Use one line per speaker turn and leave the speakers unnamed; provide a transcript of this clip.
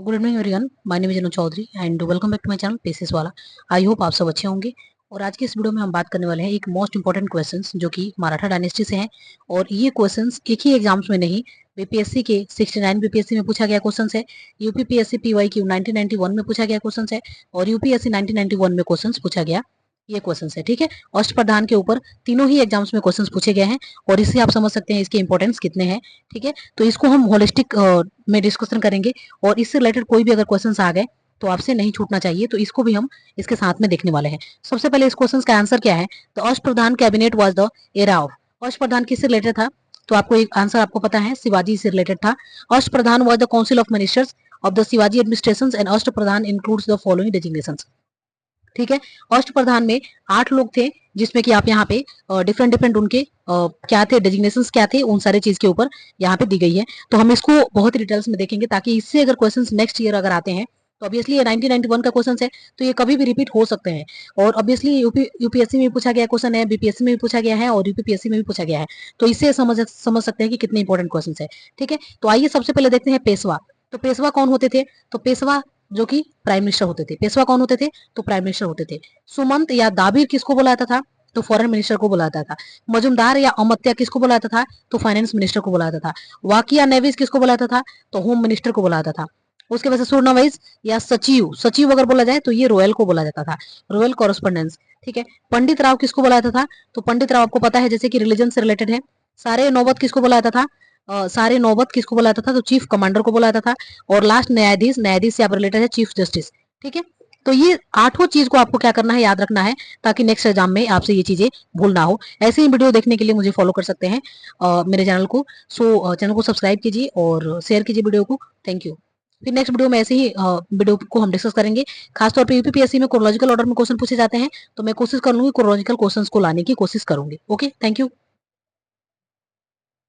Good evening everyone, my name is Anu Chaudhary and welcome back to my channel पेसिस वाला। I hope आप सब अच्छे होंगे। और आज के इस वीडियो में हम बात करने वाले हैं एक मोस्ट इंपॉर्टेंट क्वेश्चंस जो कि मराठा डायनेस्टी से हैं। और ये क्वेश्चंस एक ही एग्जाम्स में नहीं, बीपीएससी के 69 बीपीएससी में पूछा गया क्वेश्चंस है, यूपीपीएससी पीवाईक्यू 1991 में पूछा गया क्वेश्चंस है, और यूपीएससी 1991 में क्वेश्चंस पूछा गया ये क्वेश्चंस है। ठीक है, अष्टप्रधान के ऊपर तीनों ही एग्जाम्स में क्वेश्चंस पूछे गए हैं और इससे आप समझ सकते हैं इसके इंपॉर्टेंस कितने हैं। ठीक है, तो इसको हम होलिस्टिक में डिस्कशन करेंगे और इससे रिलेटेड कोई भी अगर क्वेश्चंस आ गए तो आपसे नहीं छूटना चाहिए, तो इसको भी हम इसके साथ में देखने वाले हैं। सबसे पहले इस क्वेश्चन का आंसर क्या है? तो Ashtapradhan cabinet was the era of. Ashtapradhan किससे रिलेटेड था? तो आपको एक आंसर आपको पता है, शिवाजी से रिलेटेड था। Ashtapradhan was the council of ministers of the Shivaji administration and Ashtapradhan includes the following designations. ठीक है, अष्टप्रधान में 8 लोग थे, जिसमें कि आप यहाँ पे डिफरेंट डिफरेंट उनके क्या थे, डेजिग्नेशंस क्या थे, उन सारे चीज के ऊपर यहाँ पे दी गई है। तो हम इसको बहुत डिटेल्स में देखेंगे ताकि इससे अगर क्वेश्चंस नेक्स्ट ईयर अगर आते हैं तो ऑब्वियसली ये 1991 का क्वेश्चन है, तो ये कभी भी रिपीट हो सकते हैं। और ऑब्वियसली यूपीएससी में भी पूछा गया क्वेश्चन है, बीपीएससी में भी पूछा गया है और यूपीपीएससी में भी पूछा गया है। तो इससे समझ सकते हैं कि कितने इंपॉर्टेंट क्वेश्चन है। ठीक है, तो आइए सबसे पहले देखते हैं पेशवा। तो पेशवा कौन होते थे? तो पेशवा जो कि प्राइम मिनिस्टर होते थे। पेशवा कौन होते थे? तो प्राइम मिनिस्टर होते थे। सुमंत या दाबिर किसको बुलाता था? तो फॉरेन मिनिस्टर को बुलाता था। मजुमदार या अमत्या किसको बुलाता था? तो फाइनेंस मिनिस्टर को बुलाता था। वाकिया नेविस किसको बुलाता था? तो होम मिनिस्टर को बुलाता था। उसके बाद सुरनवाइज या सचिव, सचिव अगर बोला जाए तो ये रॉयल को बोला जाता था, रॉयल कॉरेस्पोंडेंस। ठीक है, पंडित राव किसको बुलाता था? तो पंडित राव आपको पता है जैसे कि रिलीजन से रिलेटेड है। सारे नौबत किसको बुलाता था? सारे नौबत किसको बुलाता था? तो चीफ कमांडर को बुलाता था। और लास्ट न्यायाधीश, न्यायाधीश से आप रिलेटेड है चीफ जस्टिस। ठीक है, तो ये 8 चीज को आपको क्या करना है, याद रखना है, ताकि नेक्स्ट एग्जाम में आपसे ये चीजें भूल ना हो। ऐसे ही वीडियो देखने के लिए मुझे फॉलो कर सकते हैं मेरे चैनल को। सो चैनल को सब्सक्राइब कीजिए और शेयर कीजिए वीडियो को। Thank you. फिर नेक्स्ट वीडियो में ऐसे ही वीडियो को हम डिस्कस करेंगे। खासतौर पे यूपीपीएससी में क्रोनोलॉजिकल ऑर्डर में क्वेश्चन पूछे जाते हैं, तो मैं कोशिश करूंगी क्रोनोलॉजिकल क्वेश्चंस को लाने की कोशिश करूंगी। Okay, thank you.